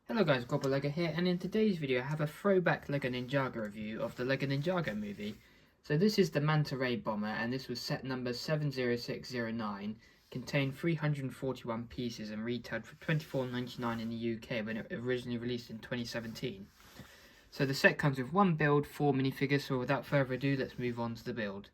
Hello guys, Lego here, and in today's video I have a throwback Lego Ninjago review of the Lego Ninjago movie. So this is the Manta Ray bomber, and this was set number 70609, contained 341 pieces and retailed for £24.99 in the UK when it originally released in 2017. So the set comes with one build, 4 minifigures, so without further ado let's move on to the build.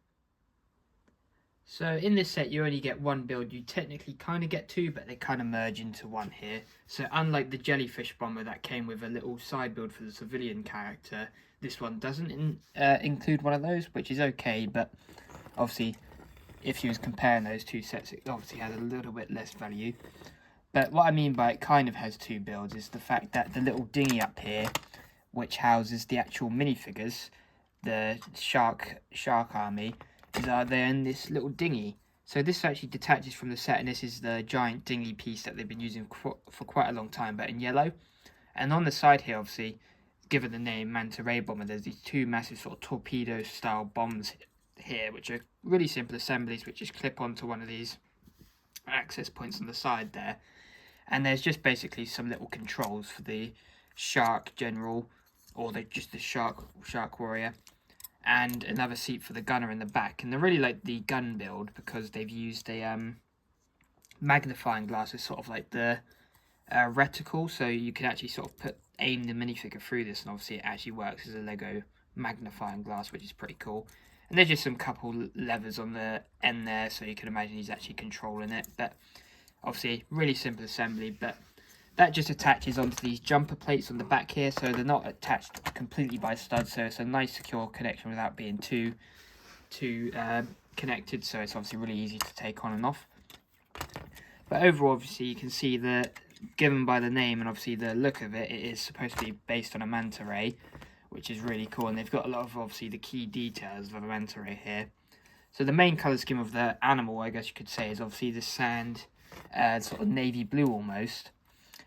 So in this set you only get one build. You technically kind of get two, but they kind of merge into one here. So unlike the jellyfish bomber that came with a little side build for the civilian character, this one doesn't include one of those, which is okay, but obviously if you was comparing those two sets, it obviously has a little bit less value. But what I mean by it kind of has two builds is the fact that the little dinghy up here, which houses the actual minifigures, the shark army, are there in this little dinghy. So this actually detaches from the set, and this is the giant dinghy piece that they've been using for quite a long time, but in yellow. And on the side here, obviously, given the name Manta Ray Bomber, there's these two massive sort of torpedo style bombs here, which are really simple assemblies, which just clip onto one of these access points on the side there. And there's just basically some little controls for the shark general, or just the shark warrior, and another seat for the gunner in the back. And I really like the gun build because they've used a magnifying glass as sort of like the reticle, so you can actually sort of aim the minifigure through this, and obviously it actually works as a Lego magnifying glass, which is pretty cool. And there's just some couple levers on the end there, so you can imagine he's actually controlling it. But obviously really simple assembly, but that just attaches onto these jumper plates on the back here, so they're not attached completely by studs, so it's a nice secure connection without being too connected, so it's obviously really easy to take on and off. But overall, obviously, you can see that, given by the name and obviously the look of it, it is supposed to be based on a manta ray, which is really cool, and they've got a lot of, obviously, the key details of a manta ray here. So the main colour scheme of the animal, I guess you could say, is obviously the sand, sort of navy blue almost.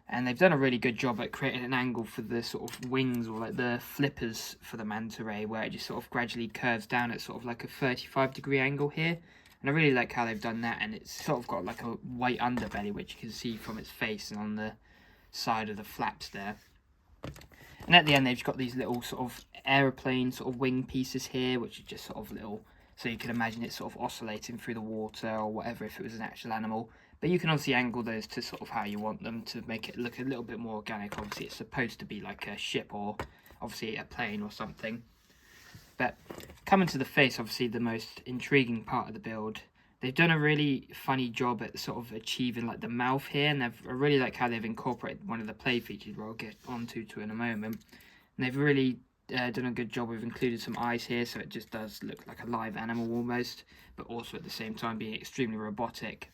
And they've done a really good job at creating an angle for the sort of wings, or like the flippers for the manta ray, where it just sort of gradually curves down at sort of like a 35-degree angle here. And I really like how they've done that, and it's sort of got like a white underbelly, which you can see from its face and on the side of the flaps there. And at the end they've got these little sort of aeroplane sort of wing pieces here, which are just sort of little, so you can imagine it sort of oscillating through the water or whatever if it was an actual animal. But you can obviously angle those to sort of how you want them to make it look a little bit more organic. Obviously it's supposed to be like a ship, or obviously a plane or something. But coming to the face, obviously the most intriguing part of the build, they've done a really funny job at sort of achieving like the mouth here, and I really like how they've incorporated one of the play features, where I'll get onto in a moment. And they've really done a good job. We've included some eyes here, so it just does look like a live animal almost, but also at the same time being extremely robotic.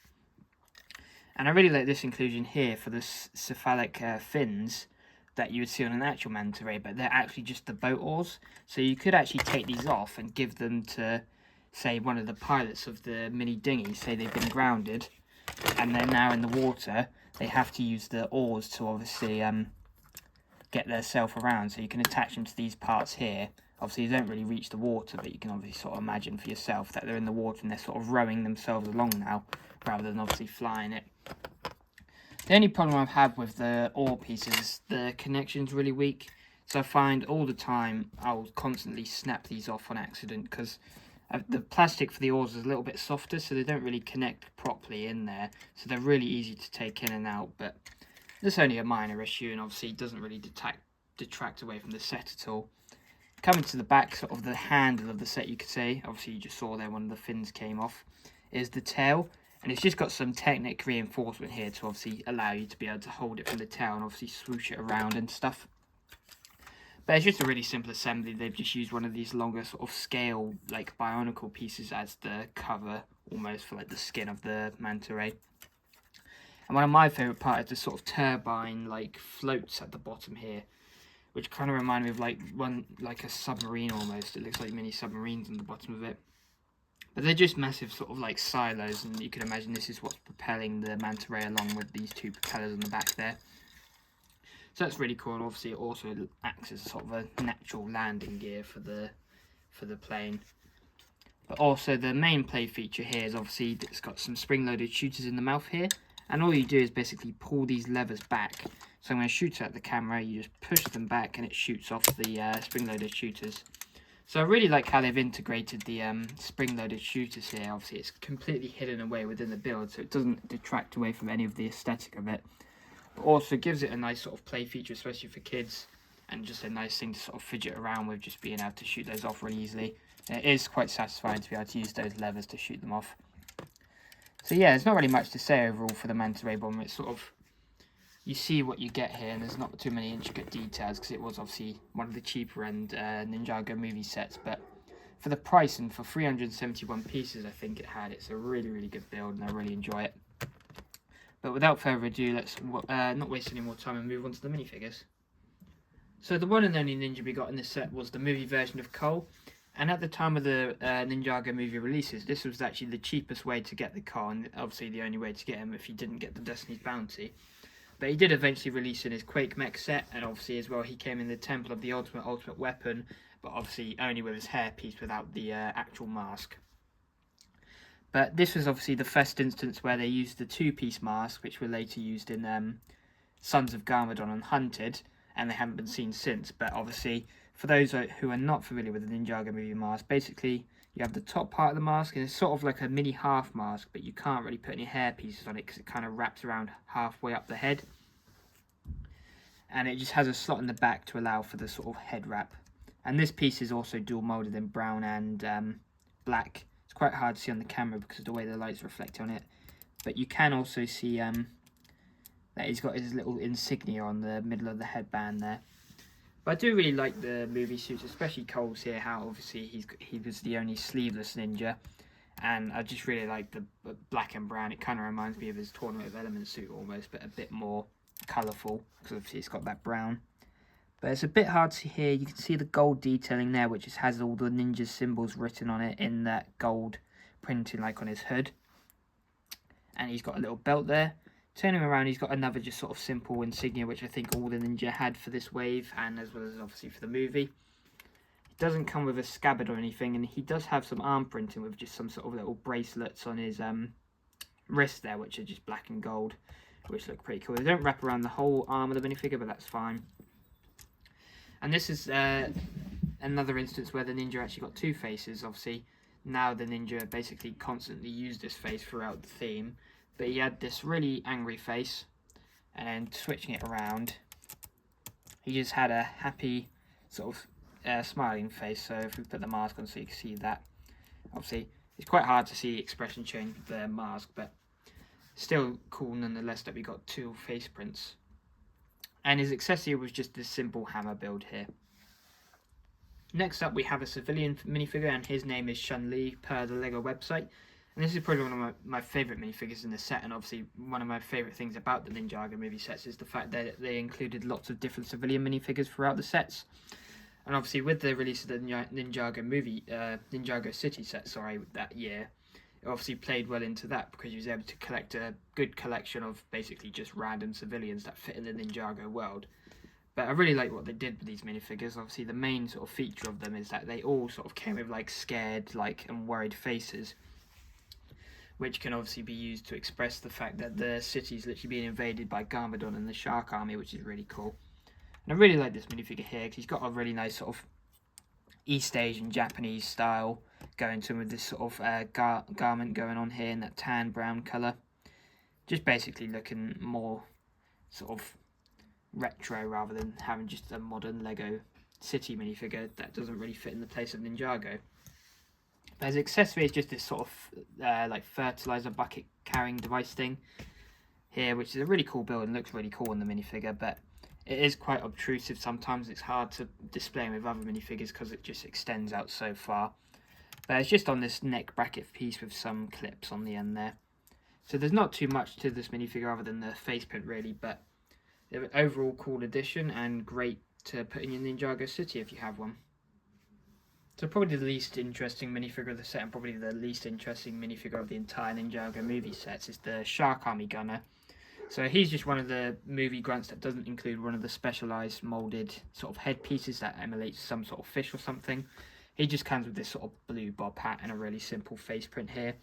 And I really like this inclusion here for the cephalic fins that you would see on an actual manta ray, but they're actually just the boat oars. So you could actually take these off and give them to, say, one of the pilots of the mini dinghy. Say they've been grounded and they're now in the water, they have to use the oars to obviously get themselves around. So you can attach them to these parts here. Obviously they don't really reach the water, but you can obviously sort of imagine for yourself that they're in the water and they're sort of rowing themselves along now, rather than obviously flying it. The only problem I've had with the oar pieces is the connection's really weak. So I find all the time I'll constantly snap these off on accident, because the plastic for the oars is a little bit softer, so they don't really connect properly in there. So they're really easy to take in and out, but that's only a minor issue, and obviously it doesn't really detract away from the set at all. Coming to the back, sort of the handle of the set, you could say, obviously you just saw there one of the fins came off, is the tail. And it's just got some Technic reinforcement here to obviously allow you to be able to hold it from the tail and obviously swoosh it around and stuff. But it's just a really simple assembly. They've just used one of these longer sort of scale, like bionicle pieces as the cover, almost, for like the skin of the manta ray. And one of my favourite parts is the sort of turbine like floats at the bottom here, which kind of remind me of like a submarine almost. It looks like mini submarines on the bottom of it. But they're just massive sort of like silos, and you can imagine this is what's propelling the manta ray along with these two propellers on the back there. So that's really cool, and obviously it also acts as sort of a natural landing gear for the plane. But also the main play feature here is obviously it's got some spring-loaded shooters in the mouth here, And all you do is basically pull these levers back. So I'm going to shoot at the camera, you just push them back and it shoots off the spring-loaded shooters. So I really like how they've integrated the spring-loaded shooters here. Obviously it's completely hidden away within the build, so it doesn't detract away from any of the aesthetic of it. But also gives it a nice sort of play feature, especially for kids, and just a nice thing to sort of fidget around with, just being able to shoot those off really easily. And it is quite satisfying to be able to use those levers to shoot them off. So yeah, there's not really much to say overall for the Manta Ray bomber. It's sort of, you see what you get here, and there's not too many intricate details because it was obviously one of the cheaper end Ninjago movie sets. But for the price and for 371 pieces, I think it had, it's a really, really good build, and I really enjoy it. But without further ado, let's not waste any more time and move on to the minifigures. So the one and only ninja we got in this set was the movie version of Cole. And at the time of the Ninjago movie releases, this was actually the cheapest way to get the car, and obviously the only way to get him if you didn't get the Destiny's Bounty. But he did eventually release in his Quake Mech set, and obviously as well he came in the Temple of the Ultimate Weapon, but obviously only with his hairpiece without the actual mask. But this was obviously the first instance where they used the two-piece mask, which were later used in Sons of Garmadon and Hunted, and they haven't been seen since. But obviously, for those who are not familiar with the Ninjago movie mask, basically you have the top part of the mask, and it's sort of like a mini half mask, but you can't really put any hair pieces on it because it kind of wraps around halfway up the head. And it just has a slot in the back to allow for the sort of head wrap. And this piece is also dual molded in brown and black. It's quite hard to see on the camera because of the way the lights reflect on it. But you can also see that he's got his little insignia on the middle of the headband there. But I do really like the movie suits, especially Cole's here, how obviously he was the only sleeveless ninja. And I just really like the black and brown. It kind of reminds me of his Tournament of Elements suit almost, but a bit more colourful, because obviously it's got that brown. But it's a bit hard to see here. You can see the gold detailing there, which just has all the ninja symbols written on it in that gold printing like on his hood. And he's got a little belt there. Turning around, he's got another just sort of simple insignia, which I think all the ninja had for this wave, and as well as obviously for the movie. It doesn't come with a scabbard or anything, and he does have some arm printing with just some sort of little bracelets on his wrist there, which are just black and gold, which look pretty cool. They don't wrap around the whole arm of the minifigure, but that's fine. And this is another instance where the ninja actually got two faces. Obviously, now the ninja basically constantly used this face throughout the theme. But he had this really angry face, and switching it around, he just had a happy sort of smiling face. So if we put the mask on so you can see that, obviously it's quite hard to see expression change with the mask, but still cool nonetheless that we got two face prints. And his accessory was just this simple hammer build here. Next up we have a civilian minifigure, and his name is Chun-Li per the Lego website. And this is probably one of my favourite minifigures in the set, and obviously one of my favourite things about the Ninjago movie sets is the fact that they included lots of different civilian minifigures throughout the sets. And obviously with the release of the Ninjago movie, Ninjago City set, that year, it obviously played well into that because he was able to collect a good collection of basically just random civilians that fit in the Ninjago world. But I really like what they did with these minifigures. Obviously the main sort of feature of them is that they all sort of came with like scared and worried faces, which can obviously be used to express the fact that the city is literally being invaded by Garmadon and the Shark Army, which is really cool. And I really like this minifigure here because he's got a really nice sort of East Asian Japanese style going to him with this sort of garment going on here in that tan brown colour. Just basically looking more sort of retro rather than having just a modern Lego city minifigure that doesn't really fit in the place of Ninjago. But his accessory is just this sort of like fertilizer bucket carrying device thing here, which is a really cool build and looks really cool on the minifigure, but it is quite obtrusive sometimes. It's hard to display with other minifigures because it just extends out so far. But it's just on this neck bracket piece with some clips on the end there. So there's not too much to this minifigure other than the face print really, but an overall cool addition and great to put in your Ninjago City if you have one. So probably the least interesting minifigure of the set, and probably the least interesting minifigure of the entire Ninjago movie sets, is the Shark Army Gunner. So he's just one of the movie grunts that doesn't include one of the specialised moulded sort of headpieces that emulates some sort of fish or something. He just comes with this sort of blue bob hat and a really simple face print here.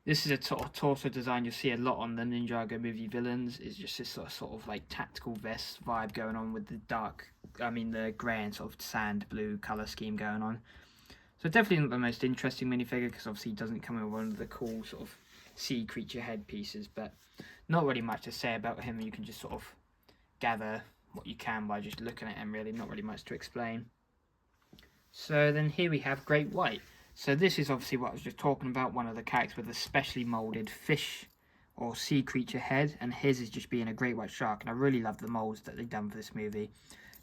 This is a sort of torso design you'll see a lot on the Ninjago movie villains. It's just this sort of like tactical vest vibe going on with the grey and sort of sand blue colour scheme going on. So definitely not the most interesting minifigure, because obviously he doesn't come in one of the cool sort of sea creature head pieces, but not really much to say about him. You can just sort of gather what you can by just looking at him, really. Not really much to explain. So then here we have Great White. So this is obviously what I was just talking about, one of the characters with a specially moulded fish or sea creature head, and his is just being a great white shark, and I really love the moulds that they've done for this movie.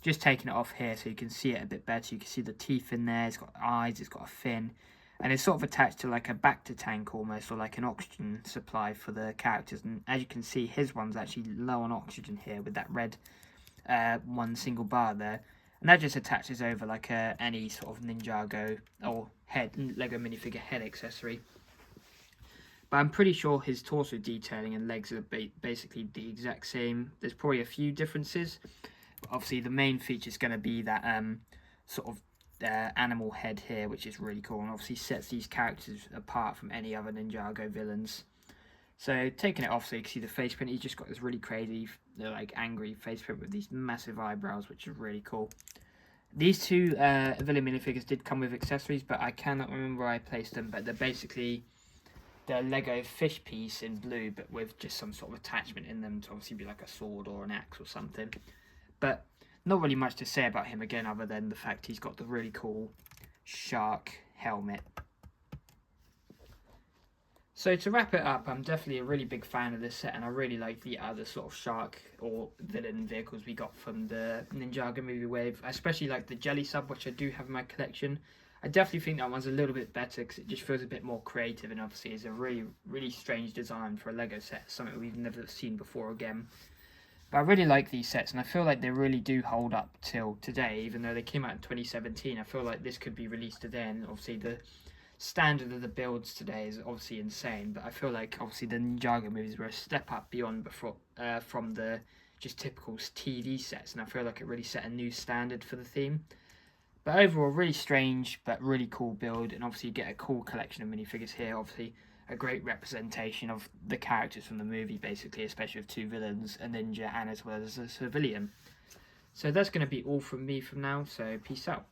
Just taking it off here so you can see it a bit better. You can see the teeth in there, it's got eyes, it's got a fin, and it's sort of attached to like a Bacta tank almost, or like an oxygen supply for the characters. And as you can see, his one's actually low on oxygen here with that red one single bar there. And that just attaches over like any sort of Ninjago or Lego minifigure head accessory. But I'm pretty sure his torso detailing and legs are basically the exact same. There's probably a few differences. But obviously the main feature is going to be that sort of animal head here, which is really cool, and obviously sets these characters apart from any other Ninjago villains. So taking it off so you can see the face print, he's just got this really crazy, like angry face print with these massive eyebrows, which is really cool. These two villain minifigures did come with accessories, but I cannot remember where I placed them. But they're basically the Lego fish piece in blue, but with just some sort of attachment in them to obviously be like a sword or an axe or something. But not really much to say about him again, other than the fact he's got the really cool shark helmet. So to wrap it up, I'm definitely a really big fan of this set, and I really like the other sort of shark or villain vehicles we got from the Ninjago movie wave. I especially like the Jelly Sub, which I do have in my collection. I definitely think that one's a little bit better because it just feels a bit more creative, and obviously is a really, really strange design for a Lego set, something we've never seen before again. But I really like these sets, and I feel like they really do hold up till today, even though they came out in 2017. I feel like this could be released today, and obviously the standard of the builds today is obviously insane, but I feel like obviously the Ninjago movies were a step up beyond before from the just typical TV sets, and I feel like it really set a new standard for the theme. But overall, really strange but really cool build, and obviously you get a cool collection of minifigures here. Obviously a great representation of the characters from the movie, basically, especially with two villains, a ninja and as well as a civilian. So that's going to be all from me from now, so peace out.